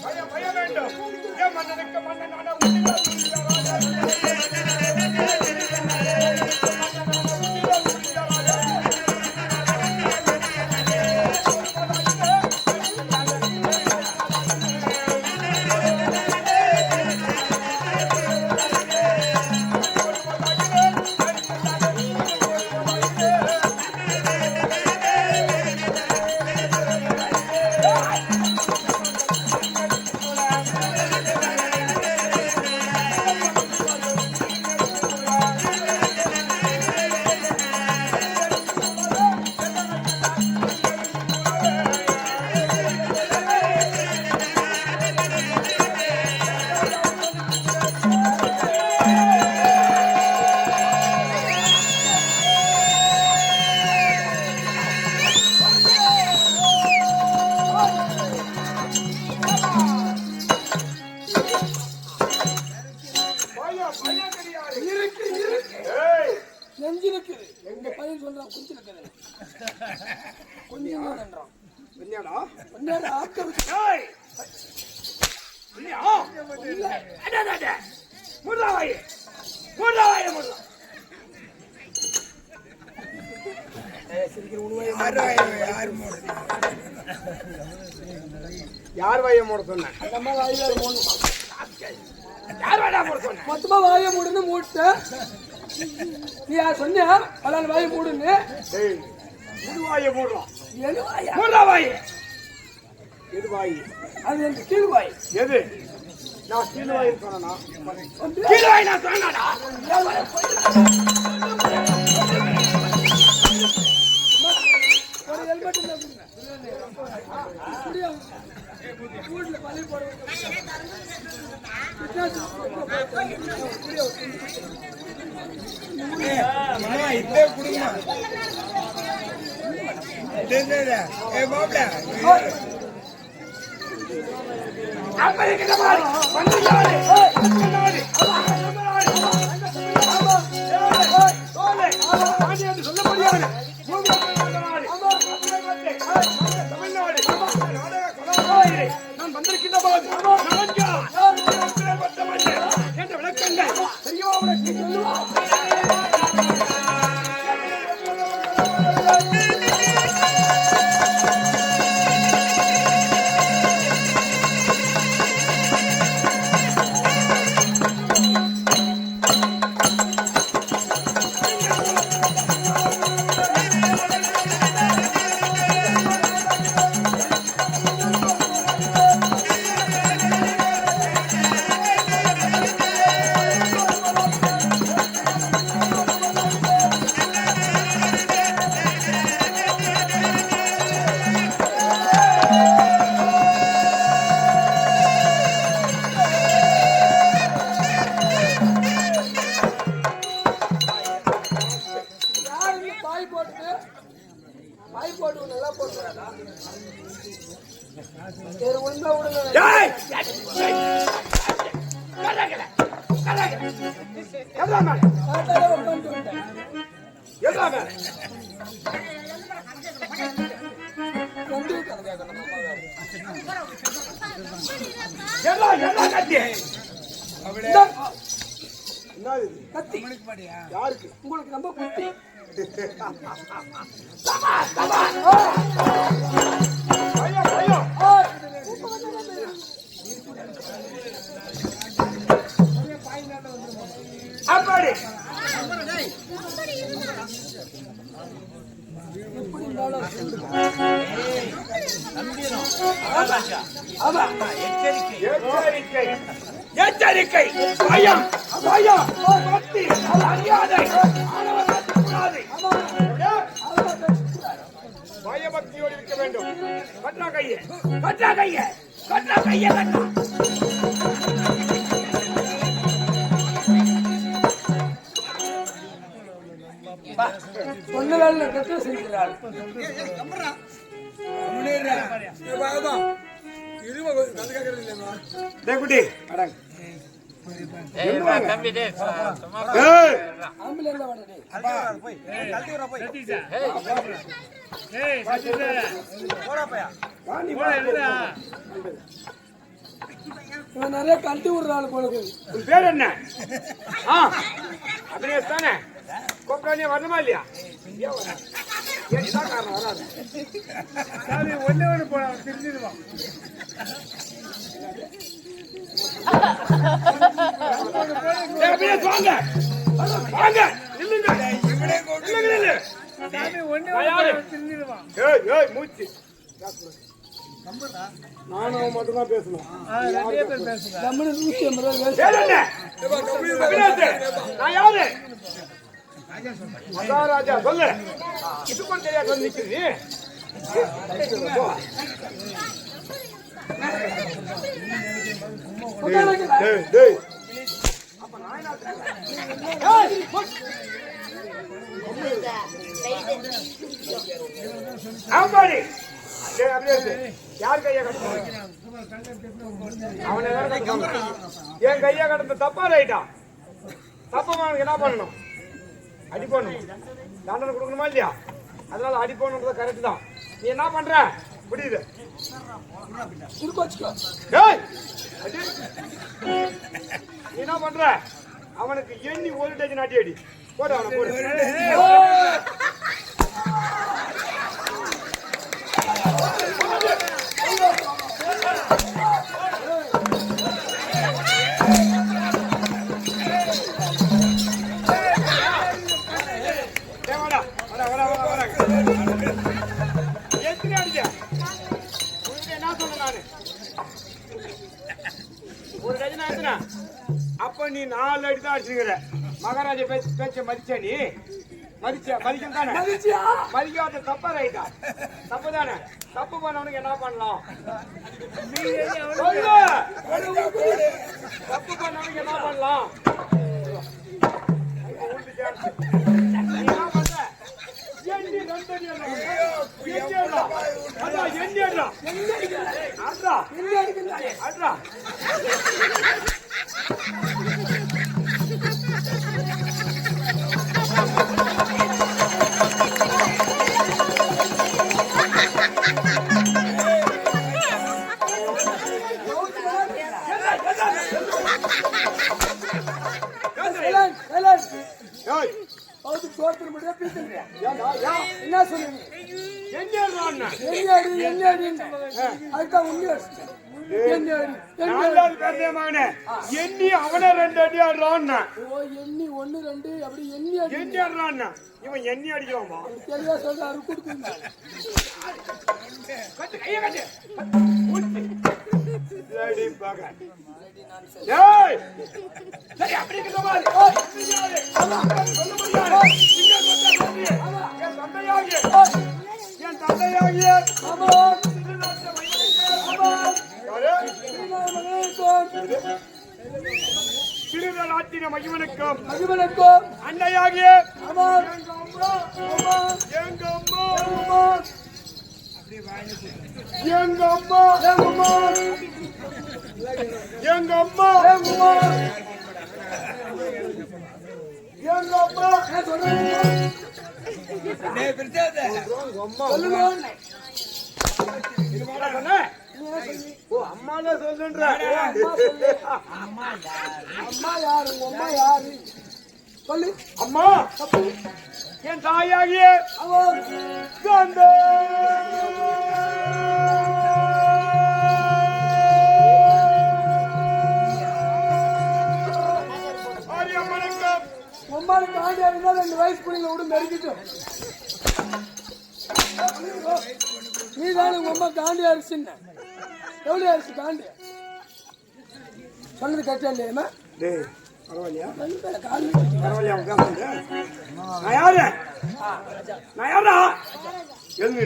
பயம் வேண்டும். என் மன்னனுக்கு மன்னனான யார் வாய மூட சொன்ன? மொத்தமா வாய மூடுன்னு மூட்ட. நீ யார் சொன்ன? பலால் வாய மூடுன்னு. வாய மூடுறோம். எது வாய்? அது எனக்கு கீழ் வாய். எது? நான் கீழ் வாய் சொன்னா கீழ் வாய் நான் சொன்னாடா. ஒரு ஹெல்மெட் வீட்டுல பள்ளி போட சொல்ல முடியாது. நான் வந்திருக்கின்ற போது என்ற விளக்கங்கள் யாருக்கு? உங்களுக்கு ரொம்ப புத்தி. அப்படி எச்சரிக்கை பயம் பயம் பக்தி அறியாதை பயபக்தியோடு இருக்க வேண்டும். கட்டா கையே கட்டா கையே கட்டா கையே கட்டா சொன்ன வேலை கட்ட செஞ்சார். இவன் நிறைய கழட்டி விடுறாள் போலுக்கு. உன் பேர் என்ன? அபினேஷ் தானே? கூப்பிட்டானே வரணுமா இல்லையா? ஏன் காரணம் வராது? ஒண்ணு ஒண்ணு போட தெரிஞ்சிருவான். வாங்க வாங்க நில்லுங்க. மூச்சு நானும் மட்டும்தான் பேசணும். நான் யாரு? மகாராஜா சொல்லு. இது கூட தெரியாது வந்து நிக்குது. யார் கையா கட்ட? அவனை என் கையா கடந்த தப்பா ரைட்டா? தப்பா என்ன பண்ணணும்? அடி போடணும். தண்டனை கொடுக்கணுமா இல்லையா? அதனால அடி போடணுன்றது கரெக்ட் தான். நீ என்ன பண்ற? புரியுது? நீ என்ன பண்ற? அவனுக்கு எண்ணி ஒரு டஜன் அடி அடி போடு. அவனை போடு. ஒரு டஜனா எத்தனை? அப்ப நீ 4 அடி தான் அடிச்சுக்கிற. மகாராஜா பேச்ச மதிச்சா? நீ மதிக்கும் தானே? மதிக்காத தப்பா ரைட்டா? தப்பு தானே? தப்பு பண்ணவனுக்கு என்ன பண்ணலாம்? தப்பு பண்ணவனுக்கு என்ன பண்ணலாம்? என்ன சொல்லுங்க? எண்ணி அவனை 2 அடி ஆடுறான். எண்ணி 1 2 அப்படி எண்ணி எண்ணி ஆடுறான். இவன் எண்ணி அடிக்குவாமா? தெளிவா சொல்றாரு. என் தந்தையாகிய திருநாட்டின மகிமனுக்கும் அன்னையாகிய எங்க அம்மா அம்மா சொல்லுன்ற அம்மா யாரு? அம்மா யாரு சொல்லு. அம்மா என் தாயாகிய அம்மாவுக்கு ஆண்டியா இருந்தா 2 வயசு பிள்ளைங்க விட மெருக்கிட்டோம். நீ தானே உங்க அம்மா காண்டியா அரிசின்ன? எவ்வளவு அரிசி காண்டியா? சொன்னது கரெக்டா இல்லையா? பரவாயில்லையா? பரவாயில்லையா? நான் யாரு? நான் யாரா? எழு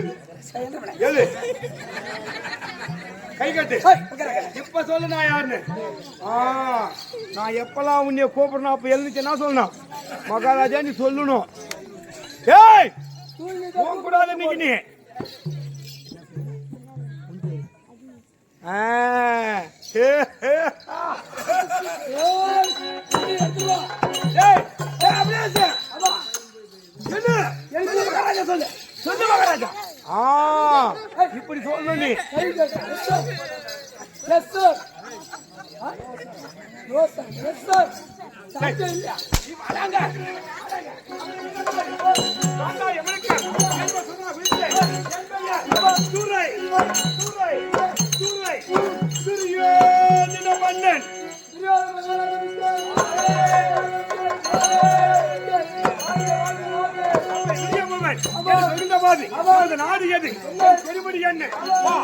கை கட்டு. இப்ப சொல்லு நான் யாருன்னு. நான் எப்பெல்லாம் உன்னைய கூப்பிடணும் அப்ப எழுந்துச்சு என்ன சொல்லணும்? மகாராஜா நீ சொல்லணும். ஏய் கூடாது இன்னைக்கு நீ. சொல்லு மகாராஜா. இப்படி சொல்லு நீ. நோ சார் எஸ் சார் சாப்பிட்டே இல்லையா நீ வராங்க வாடா எவனுக்கு என்ன சொன்னா வீட்ல என்பையா சூரை சூரை சூரை சூரியே நின மன்னன் நாடு எது பெருமடி என்ன வா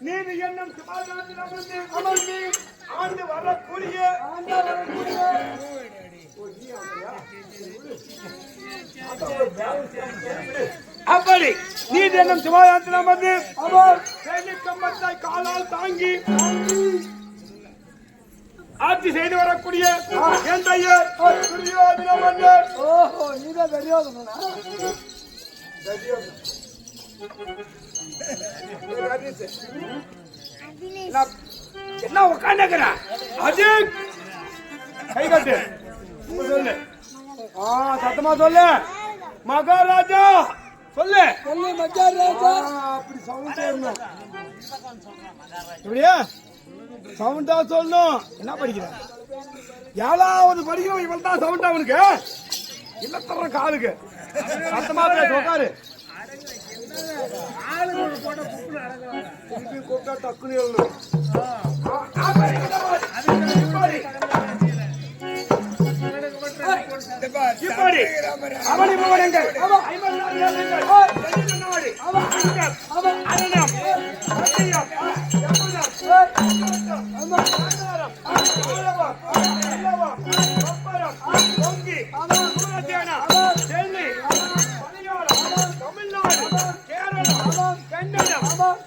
நீதி எண்ணம் அமர்ந்து ஆண்டு வரக்கூடிய அப்படி நீதி எண்ணம் சுபாதாரத்தில் அமர்ந்து கம்பத்தை காலால் தாங்கி ஆட்சி செய்து வரக்கூடிய என் தையர் ஓஹோ நீதான் தெரியாதுண்ணா என்ன உட்காந்துக்கிற அது கை கட்டு சொல்லு சத்தமா சொல்லு மகாராஜா சொல்லு சொல்லு மகாராஜா அப்படி சவுண்ட் சொல்லணும் இப்படியா சவுண்டா சொல்லணும் என்ன படிக்கிற ஏழாவது படிக்கிறோம் இவன் தான் சவுண்டா அவனுக்கு இல்ல தர காலுக்கு சத்தமா உட்காரு கூப்பிட்டா டக்குனு அவனி பவனங்கள்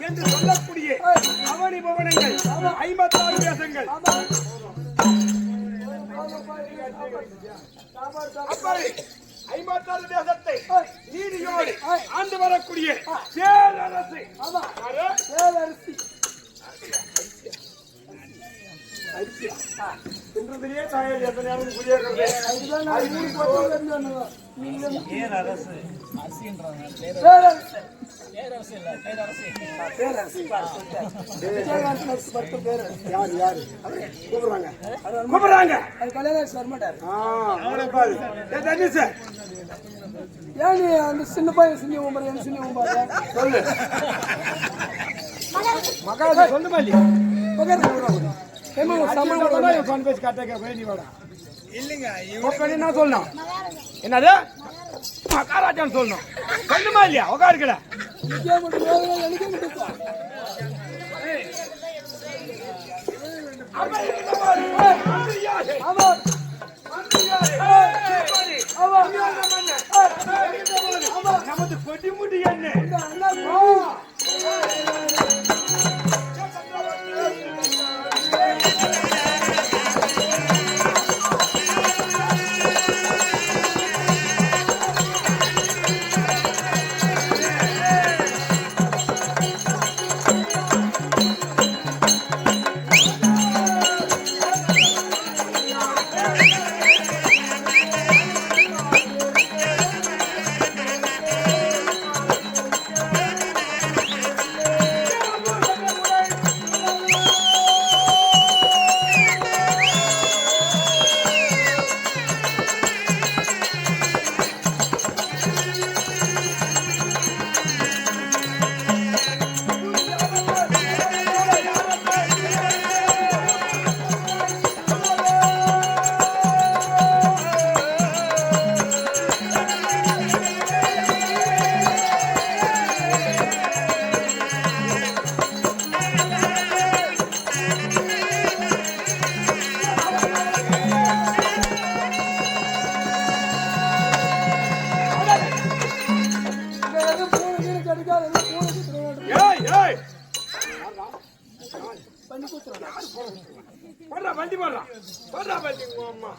என்று சொல்லக்கூடிய அவனி பவனங்கள் 56 தேசங்கள் அப்படி 56 தேசத்தை நீதியோடு ஆண்டு வரக்கூடிய பேரரசு என்றதிலே தாயே எத்தனை நேரம் கூப்பிடுறாங்க ஏன் அந்த சின்ன பையன் சின்ன உம்பர் என்ன சின்ன உம்பாங்க சொல்லு மகாராஜா சொல்லுமா இல்லையா என்ன சொல்லணும் என்னது மகாராஜான்னு சொல்லணும் சொல்லுமா இல்லையா உட்காருக்கல நமது கொடி முடி என்ன போடுறா வண்டி போடுறா வண்டி உங்க அம்மா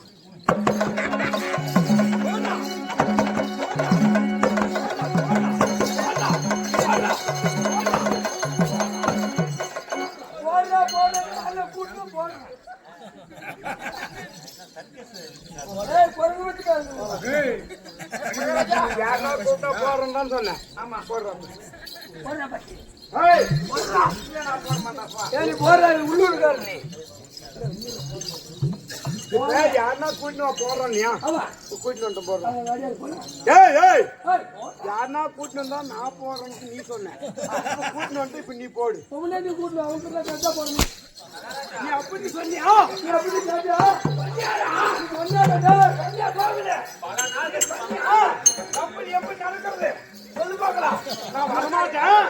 போறேன்னு சொன்னேன். ஆமா போடுறேன். யாருன்னா கூட்டினு போடுறோம்யா கூட்டிட்டு போடுறேன். யாருன்னா கூட்டினு வந்தா நான் போடுறேன்னு நீ சொன்னேன். கூட்டினு வந்து இப்ப நீ போடு. நீ அப்படி சொன்னியா? நீ அப்படி சொன்னியா? கம்பெனி எப்படி நடக்கிறது சொல்லு பார்க்கலாம். நான் வரமாட்டேன்.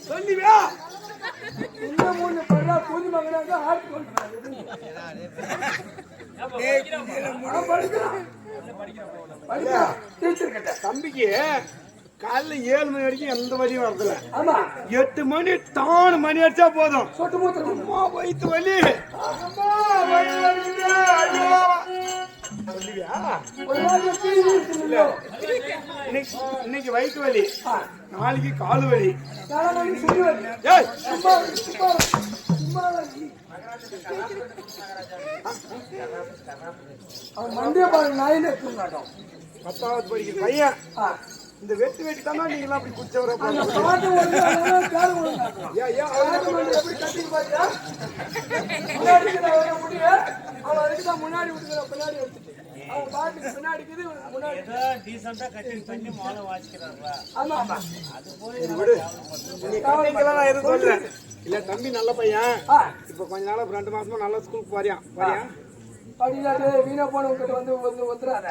சொல்லுவியா? தம்பிக்கு காலைல 7 மணி வரைக்கும் எந்த வழியும் வரதில்ல. 8 மணி டான் மணி அடிச்சா போதும். வயிற்று வலி இன்னைக்கு வயிற்று வலி, நாளைக்கு காலு வலி. மண்டிய நாயில 10வது படிக்கிற பையன். இந்த வெட்டி தானே நீங்க எல்லாம் அப்படி குச்சவர முன்னாடி பின்னாடி அவங்க பாட்டுக்கு பின்னாடி எதுவும் சொல்றேன் இல்ல. தம்பி நல்ல பையன். இப்ப கொஞ்ச நாளா 2 மாசமா நல்ல ஸ்கூலுக்கு பாரியா படிக்காது வீணா போனவங்க வந்து வந்துடாத.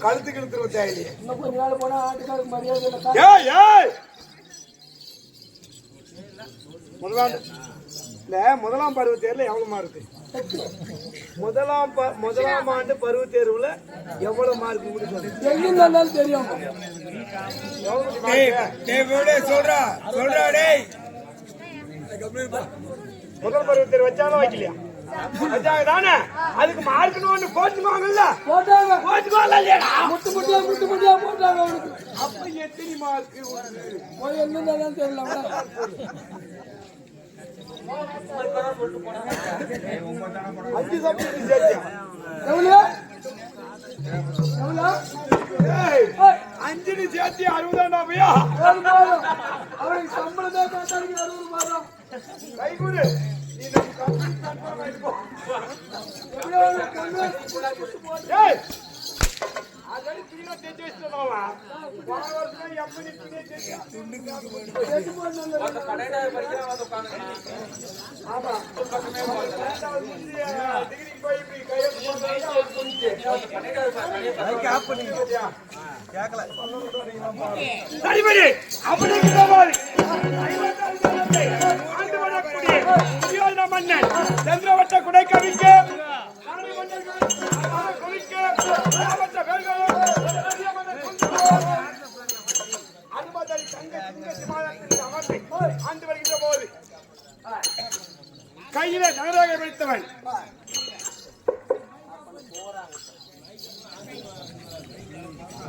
கழுத்துக்கு இழுத்துருவ தேவையில்லையே. இன்னும் கொஞ்ச நாள் போனா ஆட்டுக்காருக்கு மரியாதை. முதலாம் பருவ தேர்வுல எவ்வளவு மார்க்கு? முதலாம் ஆண்டு பருவ தேர்வுல எவ்வளவு மார்க் முடிச்சு தெரியும். முதல் பருவ தேர்வு வச்சாலும் வைக்கலையா? வச்சாங்க தானே. அதுக்கு மார்க்குன்னு ஒண்ணு போட்டுக்குவாங்கல்ல. போட்டுக்குவாங்க இல்லையா? முட்டு முட்டியா போட்டாங்க. அப்ப எத்தனை மார்க்கு என்னன்னு தெரியல. அஞ்சு சப்ஜெக்ட் சேர்த்தியா? அஞ்சு சேர்த்தி 60 பையா. அவருக்கு சம்பளம் தான் 60 மாதம் கை கொடு. மன்னன் சந்திரவட்ட குடை கவிக்க ஆண்டு வருகின்ற போது கையில நகராக பிடித்தவன்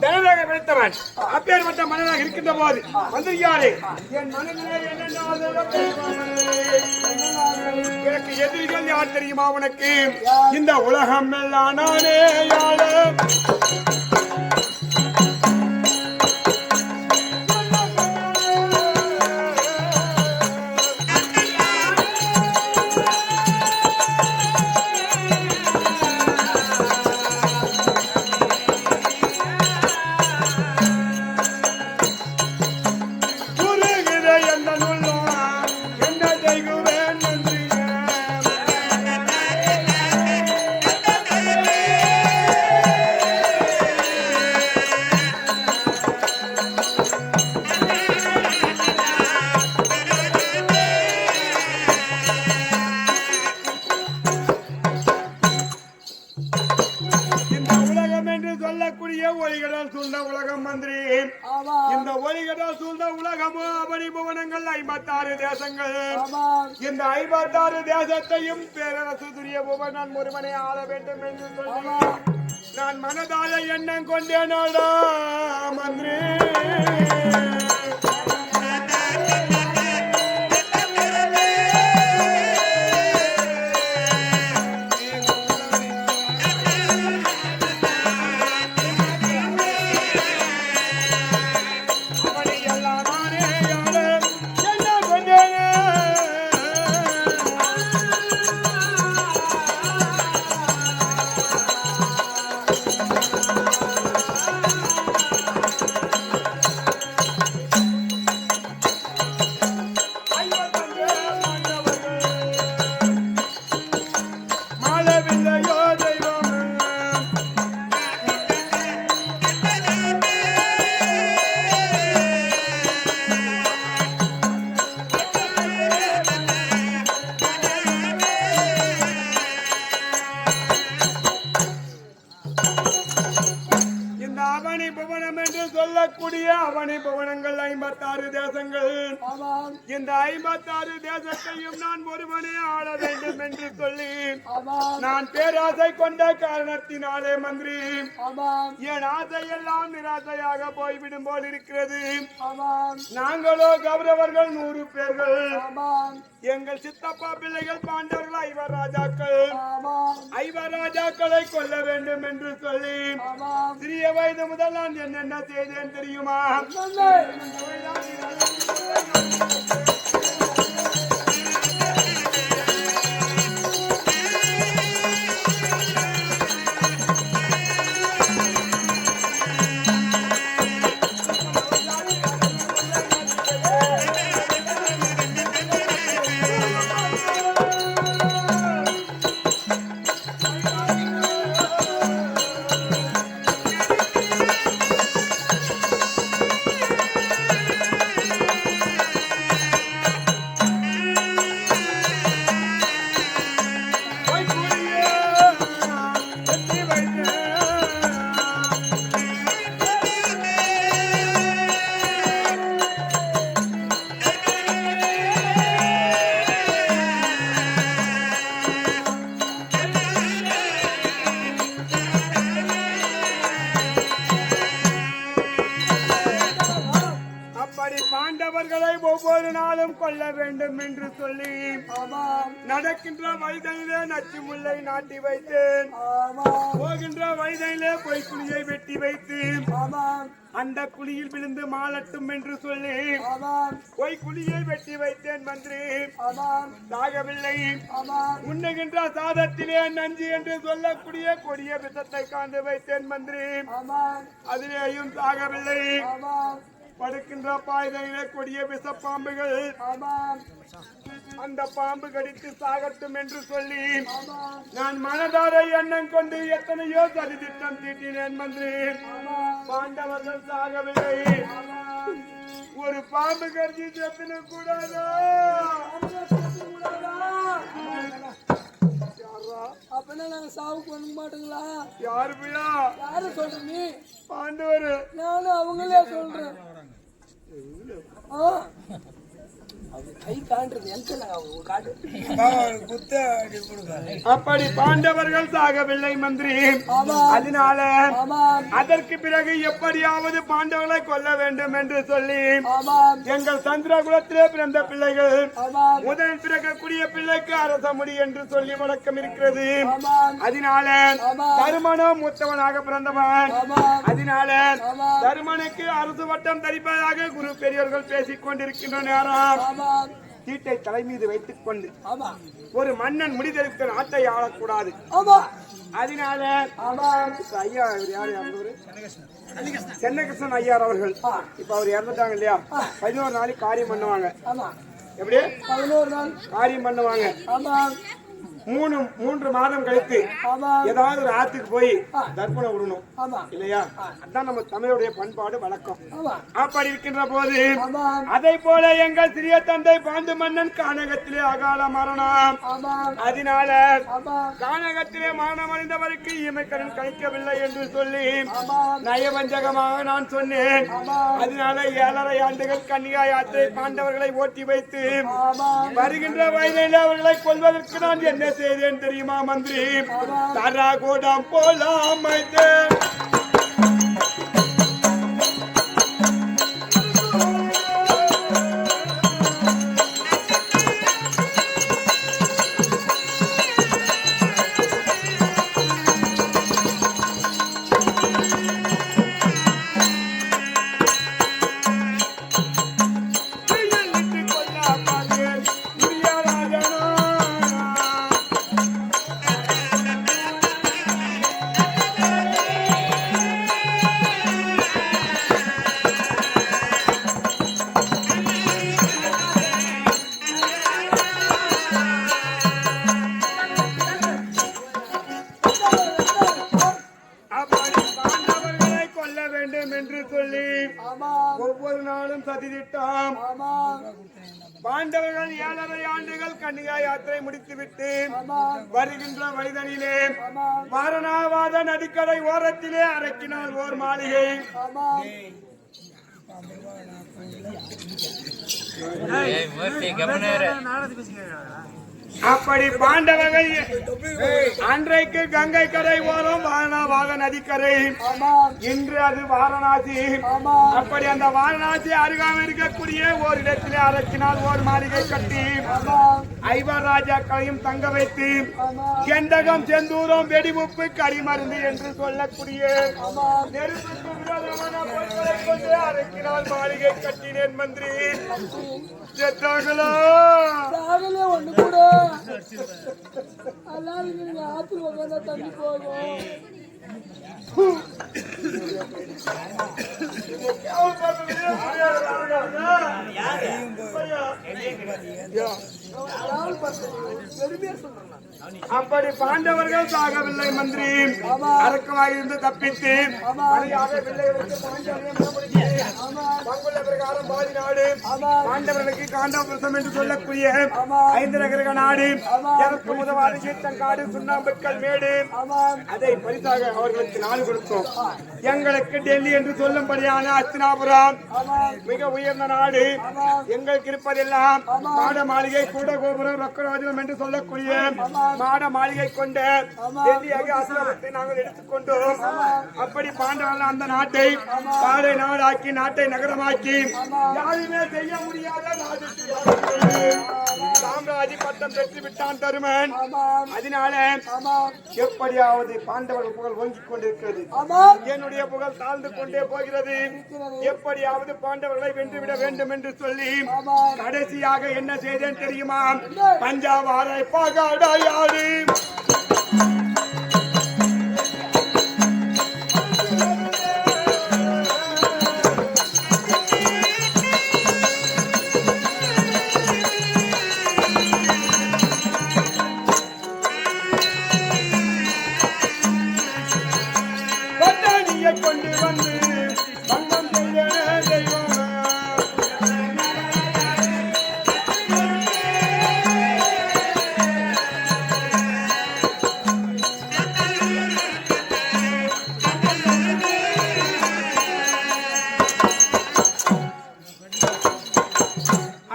தனதாக பிடித்தவன் அப்பேற்பட்ட மன்னனாக இருக்கின்ற போது வந்திருக்காரே என் மனதிலே எனக்கு எதிரிகள் யார் தெரியுமா உனக்கு? இந்த உலகம் எல்லாம் நானே யாழ ஆமா இந்த ஒளிகடா சூழ்ந்த உலகமோ அவனி புவனங்கள் 56 தேசங்கள் ஆமா இந்த 56 தேசத்தையும் பேரரசு துரிய புவனன் ஒருவனை ஆள வேண்டும் என்று சொல்லி நான் மனதால எண்ணம் கொண்டேனாடா மந்திரி சொல்லக்கூடிய அவனி புவனங்கள் 56 தேசங்கள் இந்த 56 தேசத்தையும் நான் ஒருவனே ஆள வேண்டும் என்று சொல்லி நான் பேராசை கொண்ட காரணத்தினாலே மந்திரி என் ஆசையெல்லாம் நிராசையாக போய்விடும் போல் இருக்கிறது. நாங்களோ கௌரவர்கள் 100 பேர்கள், எங்கள் சித்தப்பா பிள்ளைகள் பாண்டவர்கள் 5 ராஜாக்கள், 5 ராஜாக்களை கொல்ல வேண்டும் என்று சொல்லி சிறிய வயது முதல் நான் என்னென்ன செய்தேன் தெரியுமா? பாண்டவர்களை ஒவ்வொரு நாளும் கொல்ல வேண்டும் என்று சொல்லி நடக்கின்ற வயதிலே நச்சு முல்லை நாட்டி வைத்தேன், போகின்ற வயதிலே பொய்க்குழியை வெட்டி வைத்து அந்த குழியில் விழுந்து மாலட்டும் என்று சொல்லி பொய்க்குழியை வெட்டி வைத்தேன் மந்திரி. சாகவில்லை. உண்ணுகின்ற சாதத்திலே நஞ்சு என்று சொல்லக்கூடிய கொடிய விஷத்தை காண்டு வைத்தேன் மந்திரி, அதிலேயும் சாகவில்லை. படுக்கின்ற பாய்தையிலே கொடிய விஷ பாம்புகள், அந்த பாம்பு கடித்து சாகட்டும் என்று சொல்லி நான் மனதார எண்ணம் கொண்டு எத்தனையோ சதித்திட்டம் தீட்டினேன் மந்திரி. பாண்டவர்கள் சாகவில்லை. ஒரு பாம்பு கடிச்சு செத்துன கூடாதா? அப்பனா நாங்க சாவுக்கு வந்து மாட்டோங்களா? யாரு பிள்ளா? யாரு சொல்ற நீ? பாண்டவர். நானும் அவங்களே சொல்றேன். அப்படி பாண்டவர்கள் சாகவில்லை மந்திரி. அதனால அதற்கு பிறகு எப்படியாவது பாண்டவர்களை கொல்ல வேண்டும் என்று சொல்லி எங்கள் சந்திரகுலத்திலே பிறந்த பிள்ளைகள் முதல் பிறக்கக்கூடிய பிள்ளைக்கு அரச முடி என்று சொல்லி வழக்கம் இருக்கிறது. அதனால தருமனும் மூத்தவனாக பிறந்தவன். அதனால தருமனுக்கு அரசு வட்டம் தரிப்பதாக குரு பெரியவர்கள் பேசிக் கொண்டிருக்கின்ற நேரம் சீட்டை தலை மீது வைத்துக் கொண்டு ஒரு மன்னன் முடிதெடுத்த நாட்டை ஆளக்கூடாது. அதனால ஐயா யாரு சென்னகிருஷ்ணன் ஐயார் அவர்கள் இப்ப அவர் இறந்துட்டாங்க இல்லையா? 11 நாளைக்கு காரியம் பண்ணுவாங்க. எப்படி 11 நாள் காரியம் பண்ணுவாங்க? மூன்று மாதம் கழித்து ஆமா ஏதாவது ஒரு ஆத்துக்கு போய் தர்ப்பணம் விடணும் ஆமா இல்லையா? அதான் நம்ம தமிழுடைய பண்பாடு வழக்கம். ஆமா அப்படி இருக்கின்ற போது ஆமா அதை போல எங்கள் சிறிய தந்தை பாண்டு மன்னன் கானகத்திலே அகால மரணம். ஆமா அதனால ஆமா கானகத்திலே மரணம் அடைந்தவருக்கு இமைக்கடன் கழிக்கவில்லை என்று சொல்லி ஆமா நயவஞ்சகமாக நான் சொன்னேன். ஆமா அதனால 7.5 ஆண்டுகள் கன்னிகா யாத்திரை பாண்டவர்களை ஓட்டி வைத்து ஆமா வருகின்ற வயதில் அவர்களை கொல்வதற்கு நான் என்ன செய்தேன் தெரியுமா மந்திரி? தரா கூடம் போல அமைத்தேன். ஒவ்வொரு நாளும் சதித்திட்டாம். பாண்டவர்கள் 7.5 ஆண்டுகள் கன்னிகா யாத்திரை முடித்துவிட்டு வருகின்ற வயதனிலே வாரணாவாத நதிக்கரை ஓரத்திலே அரக்கினால் ஓர் மாளிகை. அப்படி பாண்டவர்கள் அன்றைக்கு கங்கை கரை ஓரம் வாரணாவாத நதிக்கரை, இன்று அது வாரணாசி. அப்படி அந்த வாரணாசி அருகாமல் இருக்கக்கூடிய ஓர் இடத்திலே அரக்கினால் ஓர் மாளிகை கட்டி 5 ராஜாக்களையும் தங்க வைத்து கெண்டகம் செந்தூரம் வெடிவுப்பு கரிமருந்து என்று சொல்லக்கூடிய நெருப்புக்கு விரோதமான பொருட்களை கொண்டு அரக்கினால் மாளிகை கட்டினேன் மந்திரி. செத்தார்களா? ஒண்ணு கூட அல்லாது நீங்க ஆத்துல உட்கார்ந்தா தண்ணி போகும். அப்படி பாண்டவர்கள் சாகவில்லை மந்திரி. அரக்கமாக இருந்து தப்பித்து பிரகாரம் பாதி நாடு பாண்டவர்களுக்கு காண்டவபுரம் என்று சொல்லக்கூடிய 5 நகரக நாடு, எனக்கு உதவாறு சீத்தங்காடு, சுண்ணாம்புக்கல் மேடு, அதை பரிசாக அவர்களுக்கு 4 கொடுத்தோம். எங்களுக்கு டெல்லி என்று சொல்லும்படியான அஸ்தினாபுரம் மிக உயர்ந்த நாடு. எங்களுக்கு இருப்பதெல்லாம் மாட மாளிகை, கூட கோபுரம், ரொக்கராஜனம் என்று சொல்லக்கூடிய மாட மாளிகை கொண்ட டெல்லியாக அஸ்தினாபுரத்தை நாங்கள் எடுத்துக்கொண்டோம். அப்படி பாண்டவர்கள் அந்த நாட்டை காடை நாடாக்கி, நாட்டை நகரமாக்கி, யாருமே செய்ய முடியாத சாம்ராஜ்ய பட்டம் பெற்று விட்டான் தருமன். அதனால எப்படியாவது பாண்டவர்கள் புகழ் ஓங்கிக் கொண்டிருக்கிறது, என்னுடைய புகழ் தாழ்ந்து கொண்டே போகிறது. எப்படியாவது பாண்டவர்களை வென்றுவிட வேண்டும் என்று சொல்லி கடைசியாக என்ன செய்தேன் தெரியுமா? பஞ்சாவாரை பகடையாடு கொண்டு வந்து பங்கம் செய்த தெய்வம்.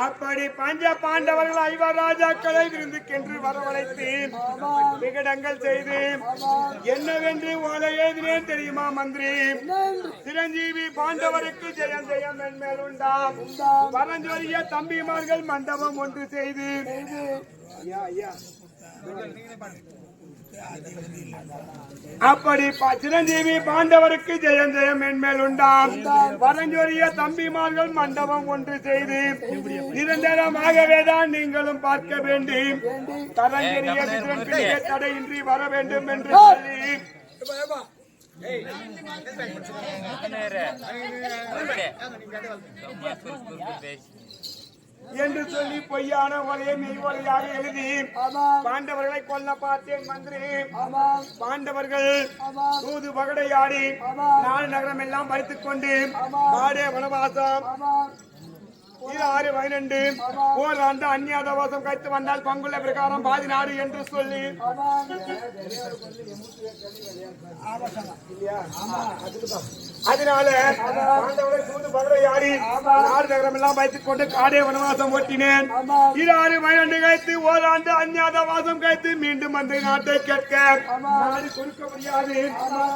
அப்படி பஞ்ச பாண்டவர்கள் 5 ராஜாக்களை விருந்துக்கென்று வரவழைத்து விகடங்கள் செய்து என்னவென்று ஓலை எழுதினேன் தெரியுமா மந்திரி? சிரஞ்சீவி பாண்டவருக்கு ஜெயம் ஜெயம் மென்மேல் உண்டாம். வரஞ்சொரிய தம்பிமார்கள் மண்டபம் ஒன்று செய்து அப்படி சிரஞ்சீவி பாண்டவருக்கு ஜெயம் ஜெயம் மென்மேல் உண்டாம். வரஞ்சொரிய தம்பிமார்கள் மண்டபம் ஒன்று செய்து நிரந்தரமாகவேதான் நீங்களும் பார்க்க வேண்டும். தரங்கெரிய தடையின்றி வர வேண்டும் என்று சொல்லி என்று சொல்லி பொய்யான ஒரே மெய்வொழியாக எழுதி ஆமாம் பாண்டவர்களை கொல்ல பார்த்தேன் மந்திரி. ஆமாம் பாண்டவர்கள் ஆமாம் தூது பகடையாடி ஆமாம் 4 நகரம் எல்லாம் பறித்துக் கொண்டு ஆமாம் காடே வனவாசம் ஆமாம் 6/12 ஓராண்டு அந்நியாதவாசம் கழித்து வந்தால் பங்குள்ள பிரகாரம் பாதி நாடு என்று சொல்லி ஆமாம் அதனால பாண்டவர்களை தூது பகடையாடி 4 நகரம் எல்லாம் வைத்துக் கொண்டு காடே வனவாசம் ஓட்டினேன். 6/12 கழித்து ஓராண்டு அந்நியாதவாசம் கழித்து மீண்டும் அந்த நாட்டை கேட்க நாடு கொடுக்க முடியாது,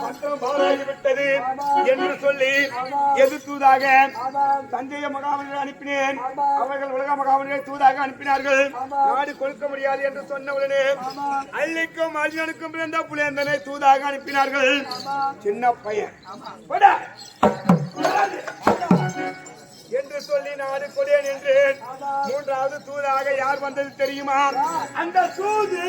பத்திரம் பாழாகிவிட்டது என்று சொல்லி எதிர்த்தூதாக சஞ்சய மகாமனிகளை அனுப்பினேன். அவர்கள் உலக மகாமனிகளை தூதாக அனுப்பினார்கள். நாடு கொடுக்க முடியாது என்று சொன்னவுடனே அள்ளிக்கும் அர்ஜுனனுக்கும் பிறந்த புலேந்தனை தூதாக அனுப்பினார்கள். சின்ன பையன் என்று சொல்லி நாடு கொடேன் என்றேன். 3வது தூதாக யார் வந்தது தெரியுமா? அந்த தூது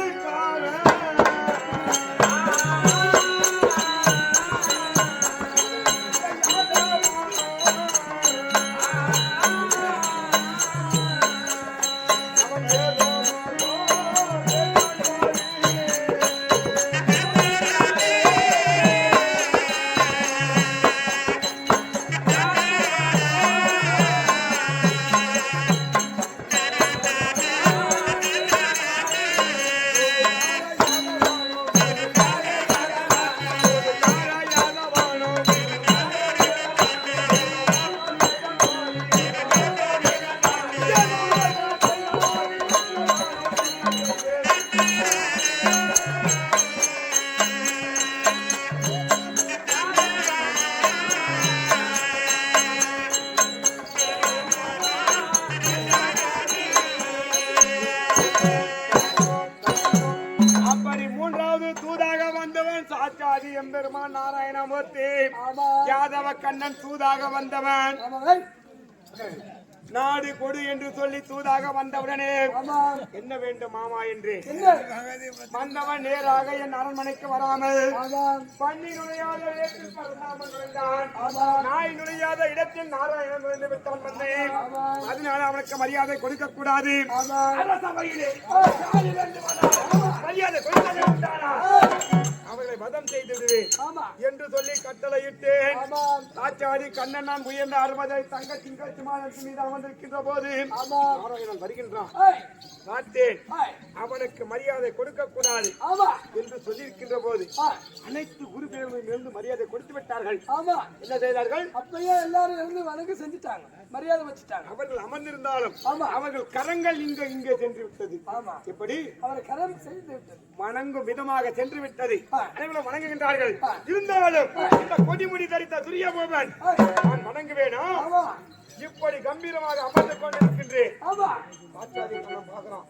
சாட்சாதி எம்பெருமான் நாராயணமூர்த்தி யாதவ கண்ணன் தூதாக வந்தவன். நாடு கொடு என்று சொல்லி தூதாக வந்தவுடனே என்ன வேண்டும் மாமா என்று வந்தவன் நேராக என் அரண்மனைக்கு வராமல் பண்ணி நுழையாத இடத்தில் பரந்தாமன் நுழைந்தான். நாய் நுழையாத இடத்தில் நாராயணன் நுழைந்து விட்டான் வந்தேன். அதனால அவனுக்கு மரியாதை கொடுக்க கூடாது. மரியாதை கொடுக்க அவர்களை வதம் செய்து விடுவேன் என்று சொல்லி கட்டளையிட்டேன். சாட்சாதி கண்ணன் நான் உயர்ந்த 60 தங்க திங்கள் சிமானத்தின் மீது அமர்ந்திருக்கின்ற போது நாராயணன் வருகின்றான். பார்த்தேன் அவனுக்கு மரியாதை கொடுக்க கூடாது என்று சொல்லியிருக்கின்ற போது அனைத்து குருபேர்களும் இருந்து மரியாதை கொடுத்து விட்டார்கள். என்ன செய்தார்கள்? அப்பயே எல்லாரும் இருந்து வணங்க செஞ்சுட்டாங்க, மரியாதை வச்சுட்டாங்க. அவர்கள் அமர்ந்திருந்தாலும் அவர்கள் கரங்கள் இங்கே சென்று விட்டது. எப்படி? அவர் கரம் செய்து விட்டது, வணங்கும் விதமாக சென்று விட்டது. அனைவரும் வணங்குகின்றார்கள். இருந்தாலும் இந்த கொடிமுடி தரித்த துரியபோமன் நான் வணங்குவேனா? இப்படி கம்பீரமாக அமர்ந்து கொண்டிருக்கின்றேன். பார்க்கலாம்.